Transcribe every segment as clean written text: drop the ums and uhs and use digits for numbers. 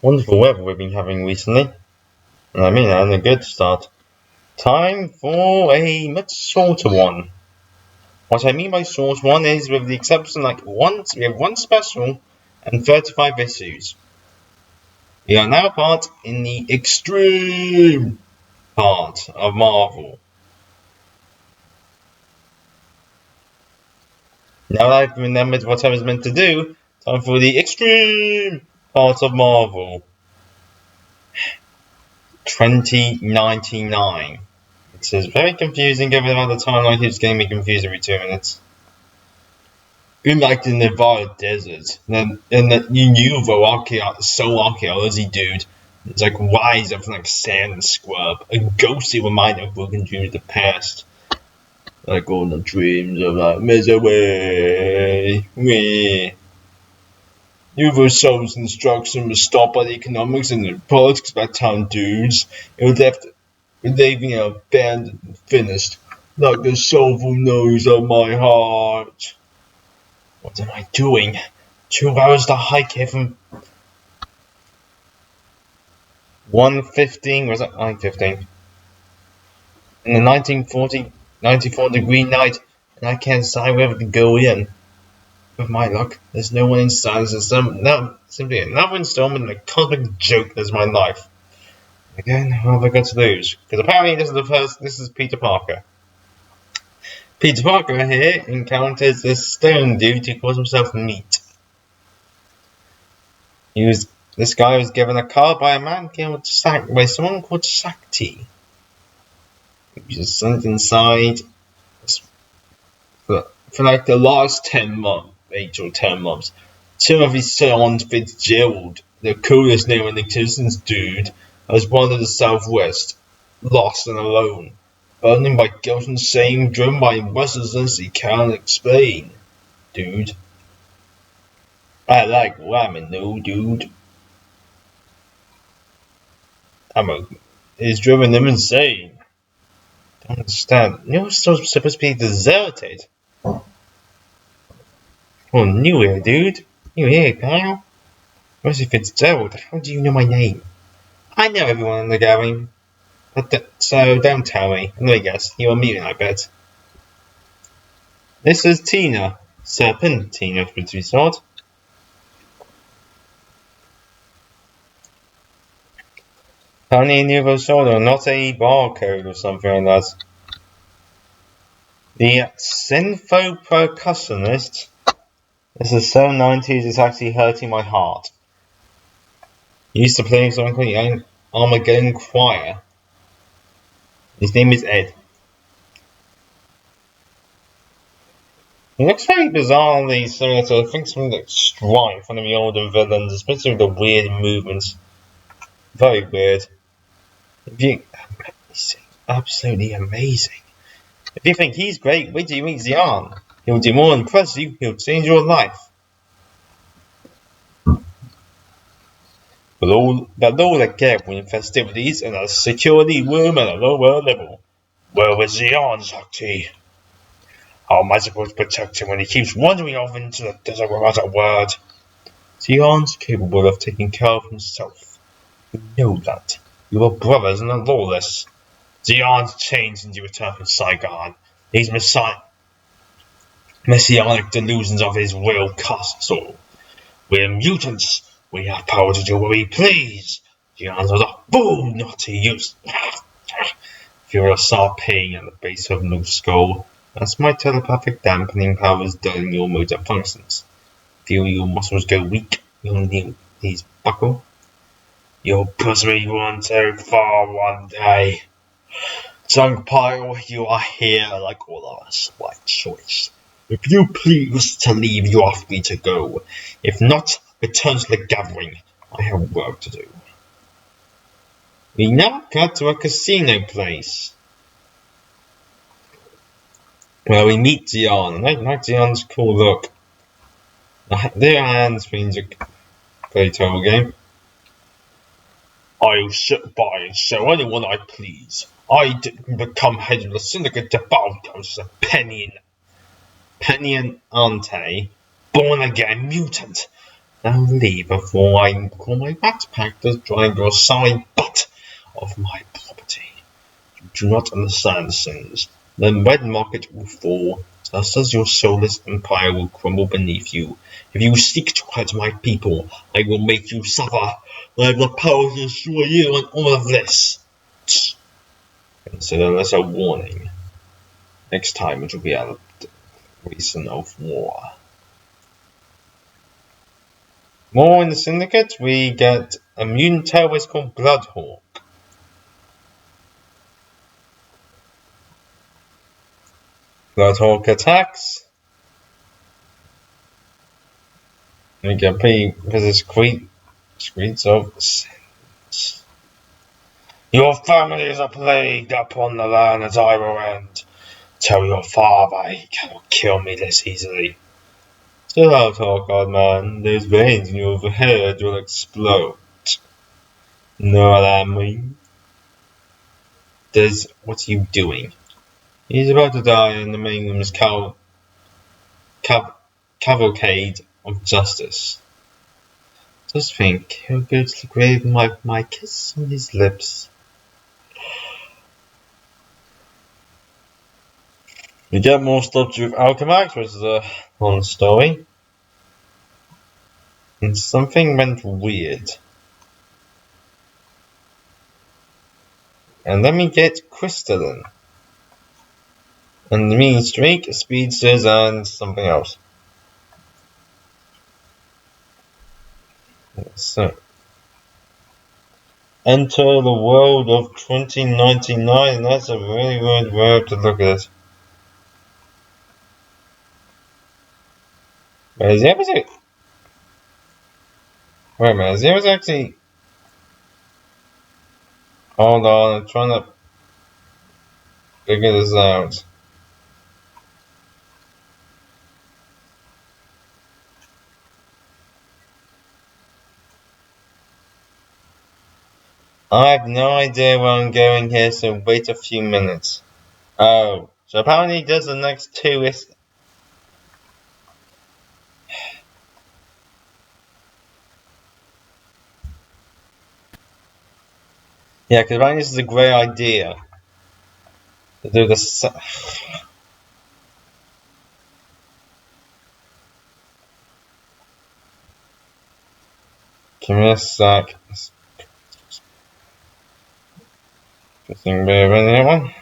Wonderful weather we've been having recently. And I mean, having a good start. Time for a much shorter one. What I mean by short one is, with the exception, we have one special and 35 issues. We are now part in the extreme part of Marvel. Now that I've remembered what I was meant to do, time for the extreme part of Marvel. 2099. It is very confusing given how the timeline keeps getting me confused every 2 minutes. In like the Nevada desert, and that you soul archaeology dude, it's like rise up from like sand and scrub, a ghostly reminder of broken dreams of the past. Like all the dreams of like misery. UFO Soul's instruction was stopped by the economics and the politics of that town dudes. It was left leaving it abandoned and finished, like the soulful nose of my heart. What am I doing? 2 hours to hike here from 1:15, was that 9:15? In the 94 degree night, and I can't decide whether to go in. With my luck, there's no one inside. It's simply another installment in a cosmic joke that's my life. Again, what have I got to lose? Because apparently this is Peter Parker. Peter Parker here encounters this stone dude who calls himself Meat. This guy was given a car by a man by someone called Shakti. He was sent inside for like the last 8 or 10 months. Timothy Sean Fitzgerald, the coolest name in existence dude, has wandered the southwest, lost and alone, burdened by guilt and shame, driven by restlessness he can't explain. Dude. I like ramen though, dude. It's driven him insane. Don't understand. You're still supposed to be deserted. Oh, new here, dude. New here, pal. Wesley Fitzgerald, how do you know my name? I know everyone in the gathering. So don't tell me. Let me guess. You're a mutant, I bet. This is Tina. Serpentina, to be short. Honey Nouveau Soda, not a barcode or something like that. The Synpho percussionist. This is so 90s, it's actually hurting my heart. He used to play something called Armageddon Choir. His name is Ed. He looks very bizarrely similar to, I think, something like Strife, one of the older villains, especially with the weird movements. Very weird. He's absolutely amazing. If you think he's great, wait till you meet Xian. He'll do more than impress you, he'll change your life. But all the gathering festivities in a security room at a lower level. Where was Xian, Shakti? How am I supposed to protect him when he keeps wandering off into the desert without a word? Xian's capable of taking care of himself. You know that. You are brothers and are lawless. Xian's changed since you returned from Saigon. These messianic delusions of his real castle. We're mutants. We have power to do what we please. Xian's was a fool not to use. Feel a sharp pain at the base of no skull. That's my telepathic dampening powers dulling your motor functions. Feel your muscles go weak. Your knees buckle. You'll push me one too far one day. Junk pile, you are here like all of us, by choice. If you please to leave, you are free to go. If not, return to the gathering. I have work to do. We now cut to a casino place, where we meet Xian. I like Xian's cool look. Their hands means a very terrible game. I'll sit by and show anyone I please. I didn't become head of the syndicate to bow down to a Penny and Ante, born again mutant. Now leave before I call my backpack to drive your sorry butt off my property. You do not understand, Sins. The red market will fall, just as your soulless empire will crumble beneath you. If you seek to hurt my people, I will make you suffer. I have the power to destroy you and all of this. Consider this a warning. Next time it will be a reason of war. More in the Syndicate, we get a mutant terrorist called Bloodhawk. Bloodhawk attacks. We get screeds of sins. Your family is a plague upon the land that I will end. Tell your father he cannot kill me this easily. Chill out, old man. Those veins in your head will explode. Know what I mean? What are you doing? He's about to die in the main room's cavalcade of justice. Just think, he'll go to the grave and wipe my kiss on his lips. We get more stuff with Alchemax, which is a long story. And something went weird. And then we get Crystalline. And the Mean Streak, Speedsters, and something else. So, enter the world of 2099. That's a really weird word to look at. Wait, is the episode? Wait a minute, is the episode actually? Hold on, I'm trying to figure this out. I have no idea where I'm going here, so wait a few minutes. Oh, so apparently does the next two is... Yeah, because apparently this is a great idea. To do the... Give me a sec. Anything better than that one?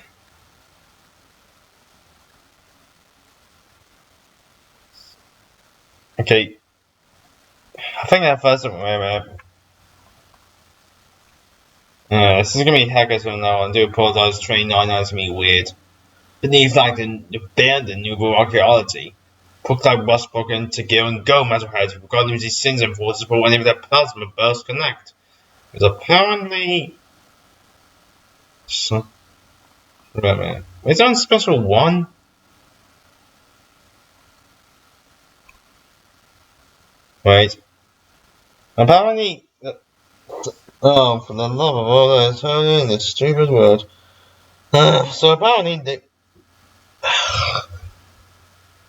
Okay. I think that first one, wait a minute. This is gonna be hackers from now on. I do apologize, train 99 is gonna be weird. Beneath like the abandoned Nubu archaeology. Put like Rustbroken to Gil and Go Metalhead, who forgot lose his sins and forces for whenever their plasma bursts connect. Because apparently wait a minute. Is that on special one? Wait. Apparently oh, for the love of all that is holy in this stupid world. So apparently they...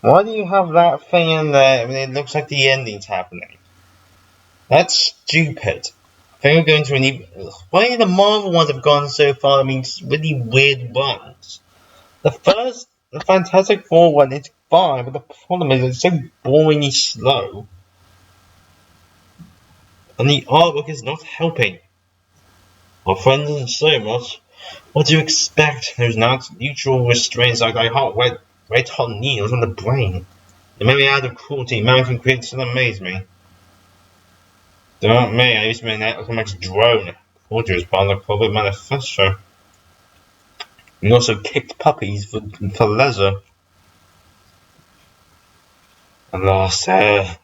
Why do you have that thing in there when it looks like the ending's happening? That's stupid. I think we're going to an even... Why the Marvel ones have gone so far? I mean, really weird ones. The Fantastic Four one is fine, but the problem is it's so boringly slow. And the artwork is not helping. Our friend doesn't say much. What do you expect? There's not neutral restraints like red hot needles on the brain. It made me out of cruelty. Mountain creatures still amaze me. Don't me, I used to be an Atomics drone. Called you as part of the Corporate Manifesto. We also kicked puppies for leisure. Alas, now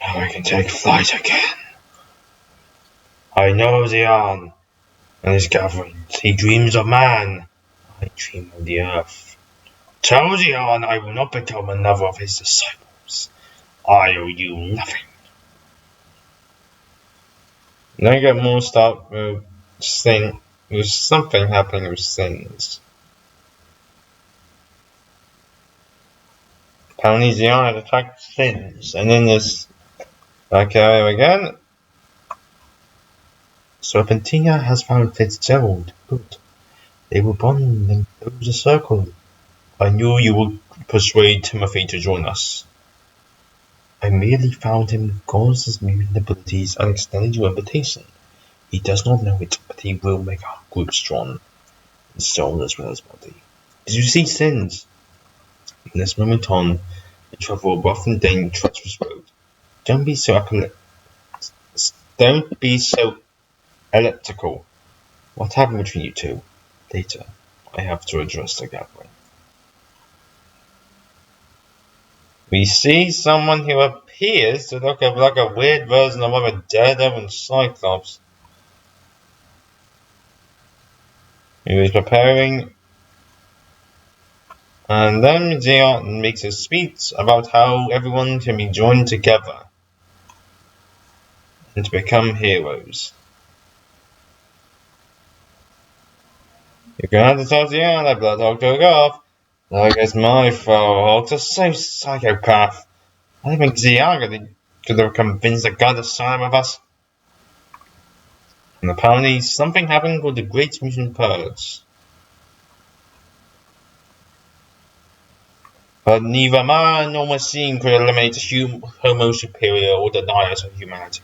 I can take flight again. I know Zion and his gatherings. He dreams of man. I dream of the earth. Tell Zion I will not become another of his disciples. I owe you nothing. Now you get more stuff with sin. There's something happening with sins. Apparently Zion had attacked sins, and then there's Okay, again. Serpentina has found Fitzgerald. Good. They will bond and close a circle. I knew you would persuade Timothy to join us. I merely found him because his mutant abilities and extended your invitation. He does not know it, but he will make our group strong, in soul as well as body. Did you see Sins? From this moment on, we travel a rough and treacherous road. Don't be so don't be so elliptical. What happened between you two? Later, I have to address the gathering. We see someone who appears to look like a weird version of a Daredevil and Cyclops. He was preparing, and then Zion makes a speech about how everyone can be joined together and to become heroes. You're gonna have to talk to Zion, I blood hog to go off. Like it's my fault, it's so psychopath. I don't think Zion could have convinced the god to side with us. And apparently something happened with the Great Mutant Purge. But neither man nor machine could eliminate the Homo superior or deny us of humanity.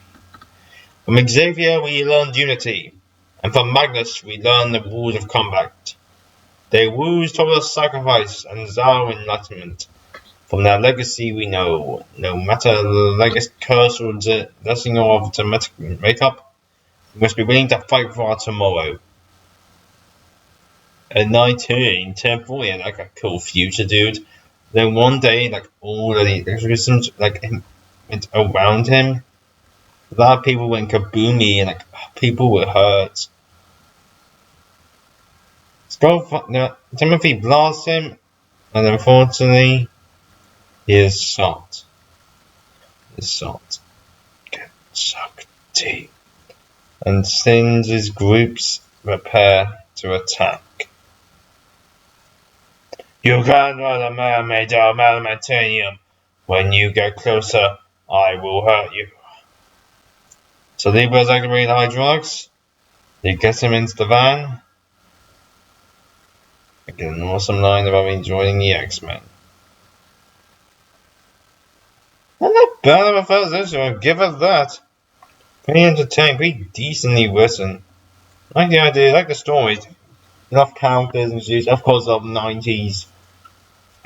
From Xavier we learned unity, and from Magnus we learned the rules of combat. Their rules taught us sacrifice and Zao enlightenment. From their legacy we know, no matter the legacy curse or blessing of genetic makeup, we must be willing to fight for our tomorrow. At 19, 10-40, like a cool future dude. Then one day, like all the exorcisms, like went around him. A lot of people went kaboomy, and like people were hurt. Timothy blasts him, and unfortunately, he is shot. His shot gets sucked deep, and Sins' groups prepare to attack. You can't run a man made of adamantium. When you get closer, I will hurt you. So Libra's activating the hydraulics. He gets him into the van. Again, an awesome line about me joining the X-Men. Not that bad of a first issue, I'll give us that. Pretty entertaining, pretty decently written. I like the idea, I like the stories. Enough characters and shit, of course, of 90's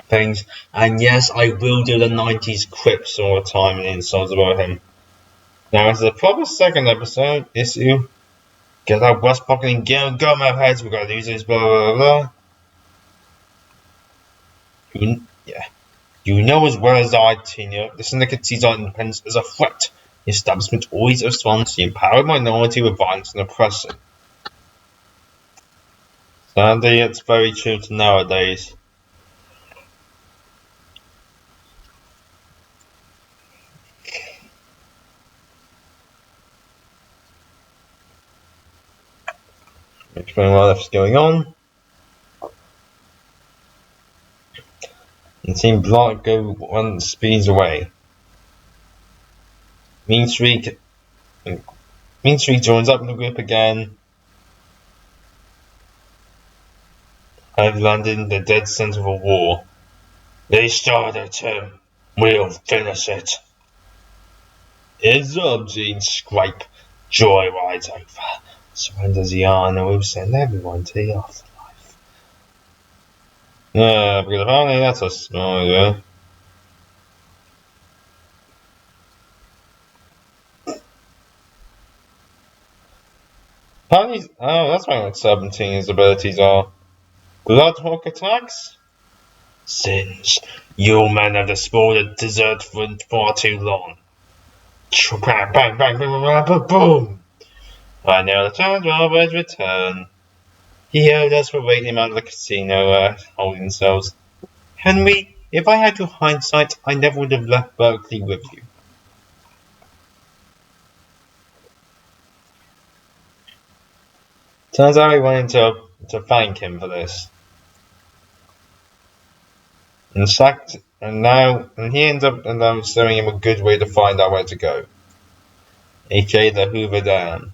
things. And yes, I will do the 90's quips all the time and insults about him. Now, as a proper second episode issue, get that West Pocket and go my heads, we're gonna lose this, blah blah blah. You know as well as I, Tina, the syndicate sees our independence as a threat. The establishment always responds to the empowered minority with violence and oppression. Sadly, it's very true to nowadays. Explain what's going on. And Team Block go one speeds away. Mean Streak joins up in the group again. I've landed in the dead center of a war. They started to. We'll finish it. It's up, Gene Scrape. Joy rides over. Surrenders the yarn and we'll send everyone to the afterlife. Yeah, because apparently that's a small idea. Apparently, that's what 17's abilities are. Bloodhawk attacks? Sins, you men have explored the desert for far too long. Bang, bang, bang, bang, bang, bang, boom! I know the time Robert's return. He owed us for waiting him out of the casino, holding themselves. Henry, if I had your hindsight, I never would have left Berkeley with you. Turns out he wanted to thank him for this. And he ends up showing him a good way to find out where to go. aka the Hoover Dam.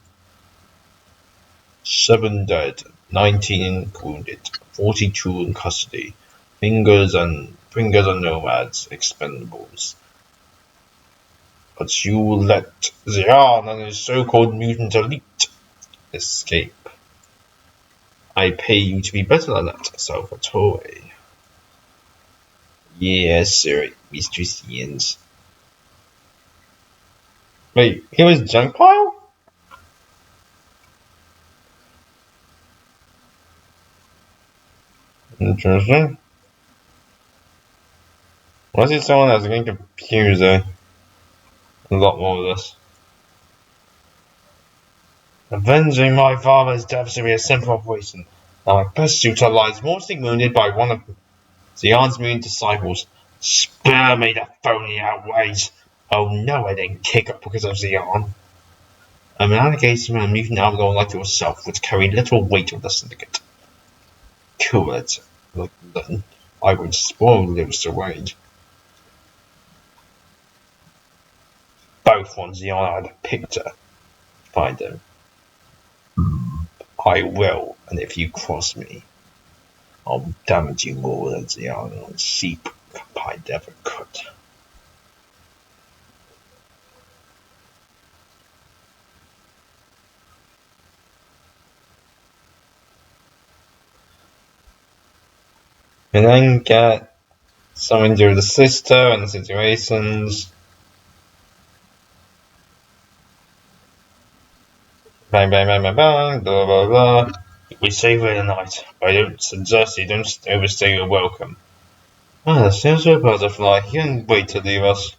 7 dead, 19 wounded, 42 in custody. Fingers and nomads, expendables. But you let Zion and his so-called mutant elite escape. I pay you to be better than that, Salvatore. Yes, sir, Mr. Seans. Wait, he was junk pile? Interesting. Why is it someone that's getting confused though? A lot more of this. Avenging my father's death should be a simple operation. Now I best utilize mortally wounded by one of Zion's mutant disciples. Spare me the phony outways. Oh no, I didn't kick up because of Zion. I'm an allegation from a mutant outlaw like yourself would carry little weight with the syndicate. Cowards. I would spoil Lewis away. Both want Zion out of the picture. Find them. I will, and if you cross me, I'll damage you more than Zion and sheep I ever could. And then get something to do with the sister and the situations. Bang, bang, bang, bang, bang, blah, blah, blah. We save her tonight. I don't suggest you don't overstay your welcome. Ah, that seems so butterfly. He can't wait to leave us.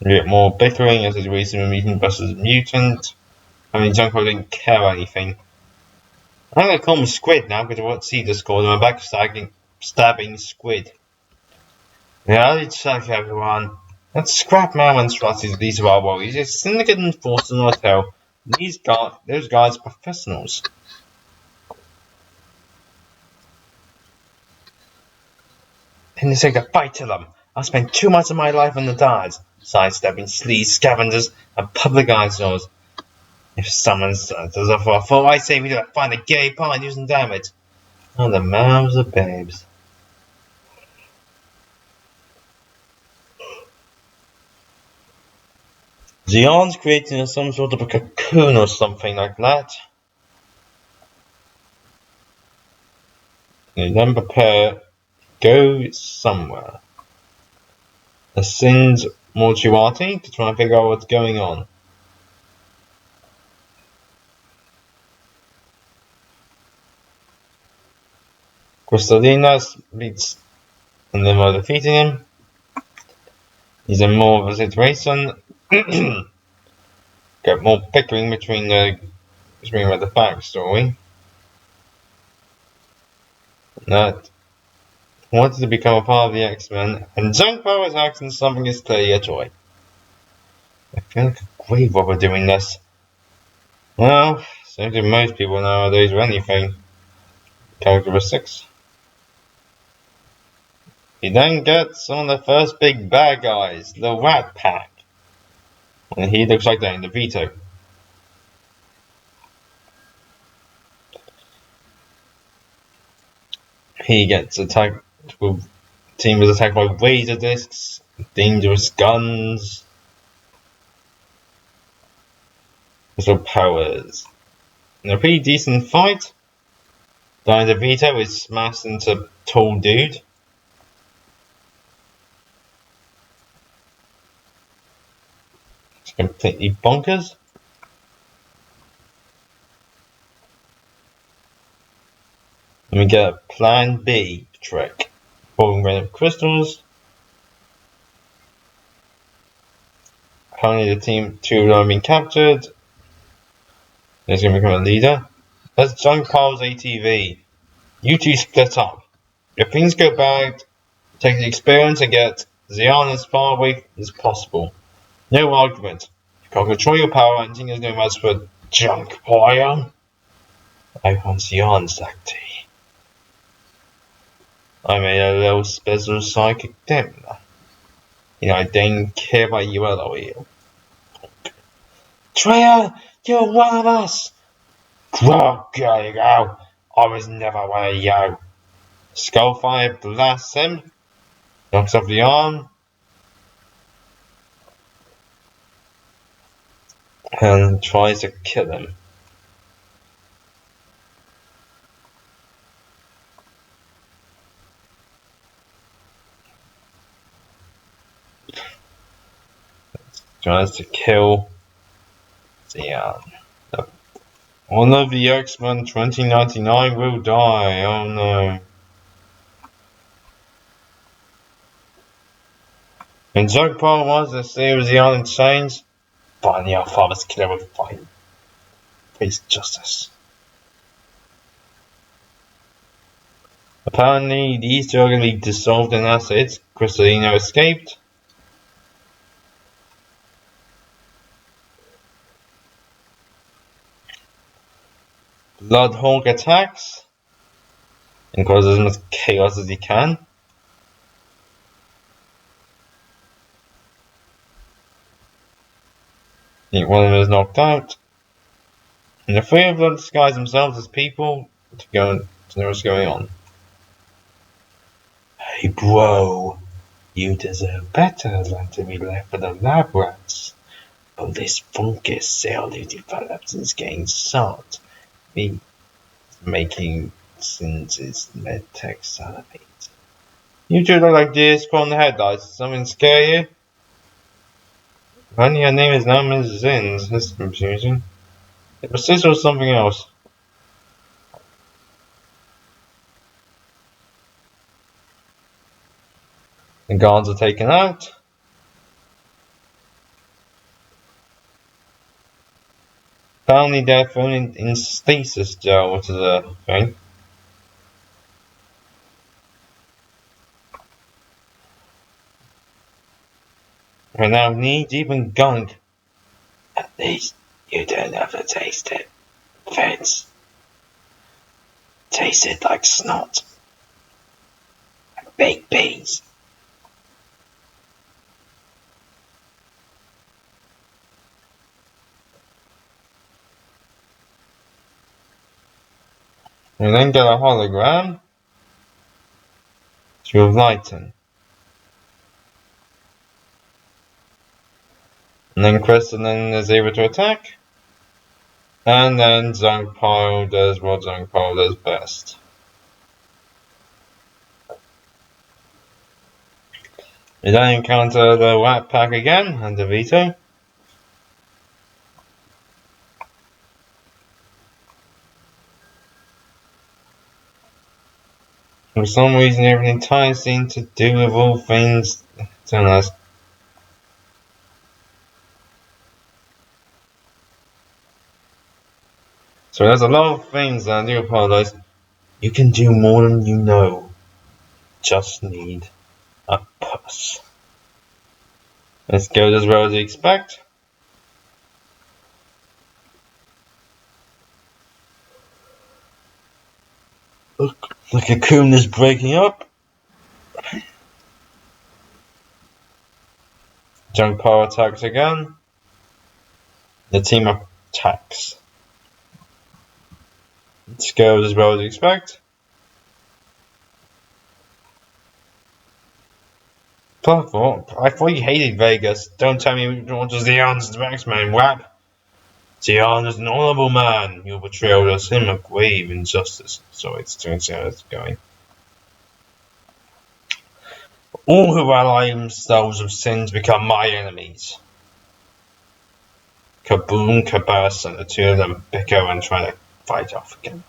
We get more bickering as a situation with mutant versus mutant. I mean, Junko didn't care anything. I'm gonna call him Squid now because I won't see this call. I'm back stabbing Squid. Reality check, everyone. Let's scrap Marmon's strategies. These are our worries. It's syndicate enforced in our hotel. Those guys are professionals. And they take the fight to them. I spent 2 months of my life on the dives, sidestepping sleaze scavengers and public eyesores. If someone does a fall, I say we do find a gay pie and do some damage. Oh, the moms of babes. Zion's creating some sort of a cocoon or something like that. And then prepare, go somewhere. Ascend Mortuati to try and figure out what's going on. Crystallinas beats and then by defeating him. He's in more of a situation. Get more bickering between the backstory. That wanted to become a part of the X-Men, and Junko is acting something is clearly a toy. I feel like a grave robber doing this. Well, so do most people nowadays with anything. Characteristics. He then gets some of the first big bad guys, the Rat Pack. And he looks like they're in the veto. He gets attacked with team is attacked by razor discs, dangerous guns, special powers. In a pretty decent fight, Diana DeVito is smashed into tall dude. It's completely bonkers. And we get a Plan B trick. Pouring random crystals. Apparently the team 2 have been captured. He's going to become a leader. That's John Carl's ATV. You two split up. If things go bad, take the experience and get Zion as far away as possible. No argument. You can control your power and think there's no match for junk pile. I want Zion's acting. I made a little special psychic dimmer. I didn't care about you at all, you. Traitor! You're one of us! Grog, there you go. I was never one of you. Skullfire blasts him, knocks off the arm, and tries to kill him. Tries to kill the one of the X-Men 2099 will die. Oh no. And Zoe Paul was the series the Island Chains. Finally, our father's killer will fight. Face justice. Apparently, these two are going to be dissolved in acid. Cristalino escaped. Bloodhawk attacks and causes as much chaos as he can. One of them is knocked out. And the three of them disguise themselves as people to know what's going on. Hey bro, you deserve better than to be left for the lab rats. But this fungus cell you developed is getting salt. Making since its medtech salivate. You two look like this on the headlights. Does something scare you? Apparently her name is now Ms. Zins. This is confusing. It was this or something else. The guards are taken out. Apparently they're thrown in stasis jail, which is a thing. We're now knee deep in gunk. At least you don't have to taste it. Feds. Taste it like snot. Like baked beans. We then get a hologram to enlighten. And then Kristen is able to attack. And then Zangpile does what Zangpile does best. We then encounter the Rat Pack again and DeVito. For some reason, everything ties in to do with all things to us. So there's a lot of things, and I do apologize. You can do more than you know. Just need a push. Let's go as well as you expect. Look, the cocoon is breaking up. Junk power attacks again. The team attacks. Let's go as well as you expect. I thought you hated Vegas. Don't tell me what was the answer to X-Men rap. Tian is an honorable man. Your betrayal does him a grave injustice. So it's turns out it's going. All who ally themselves with sins become my enemies. Kaboom, Kabas, and the two of them bicker and try to fight off again.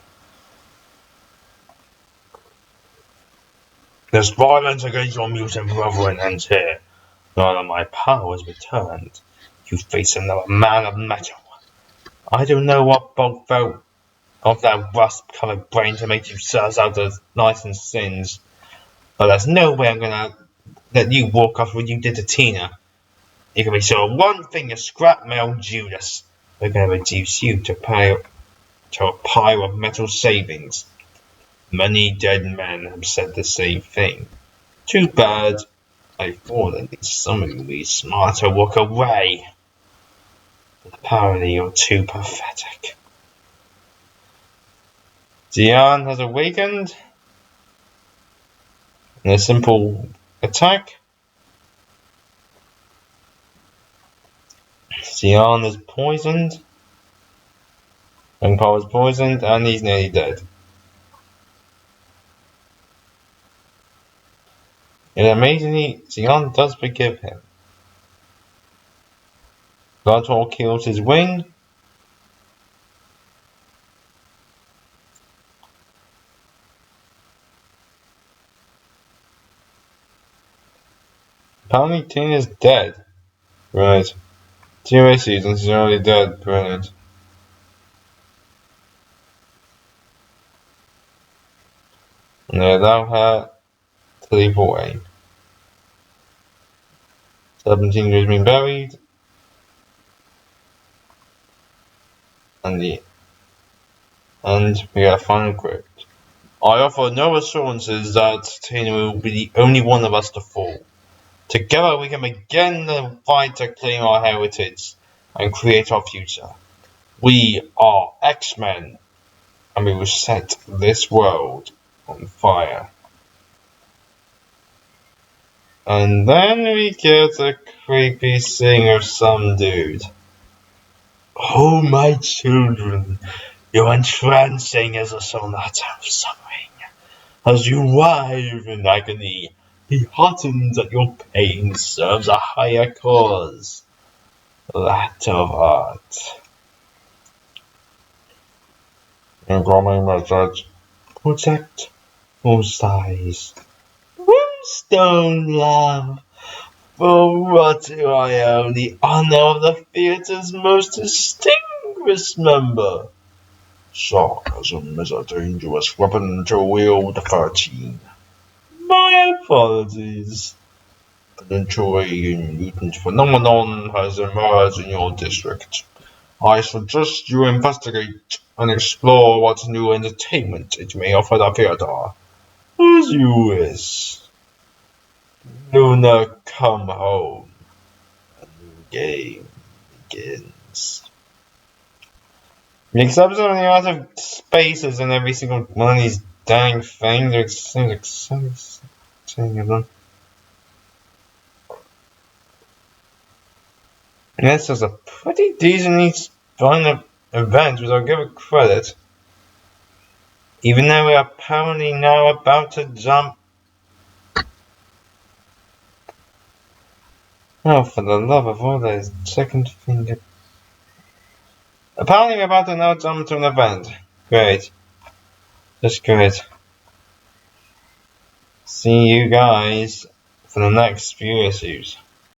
There's violence against your mutant brethren ends here. Now that my power is returned, you face another man of metal. I don't know what bulk felt of that rust-covered brain to make you search out those licensed sins, but there's no way I'm gonna let you walk off what you did to Tina. You can be sure of one thing, you scrap metal Judas. We're gonna reduce you to a pile of metal savings. Many dead men have said the same thing. Too bad. I thought I need somebody to be smart to walk away. But apparently you're too pathetic. Dion has awakened. In a simple attack. Dion is poisoned. Young Paul is poisoned and he's nearly dead. And amazingly, Xion does forgive him. Bloodhawk kills his wing. Apparently Tin is dead. Right. 2 seasons, he's already dead. Brilliant. And they allow her to leave away. 17 has been buried. And we got a final crypt. I offer no assurances that Tina will be the only one of us to fall. Together we can begin the fight to claim our heritage and create our future. We are X-Men, and we will set this world on fire. And then we get a creepy thing of some dude. Oh, my children, you're entrancing as a sonata of suffering. As you writhe in agony, he heartens that your pain serves a higher cause, that of art. Incoming message. Protect full size. Brimstone love. For what do I own the honor of the theatre's most distinguished member? Sarcasm is a dangerous weapon to wield, 13. My apologies. An intriguing mutant phenomenon has emerged in your district. I suggest you investigate and explore what new entertainment it may offer the theater. As you wish. Luna, come home. A new game begins. Except for the amount of spaces in every single one of these dang things, it seems like so many of them. And this was a pretty decently fun event, which I'll give it credit. Even though we're apparently now about to jump. Oh, for the love of all those second finger. Apparently we're about to now jump to an event. Great. Just great. See you guys for the next few issues.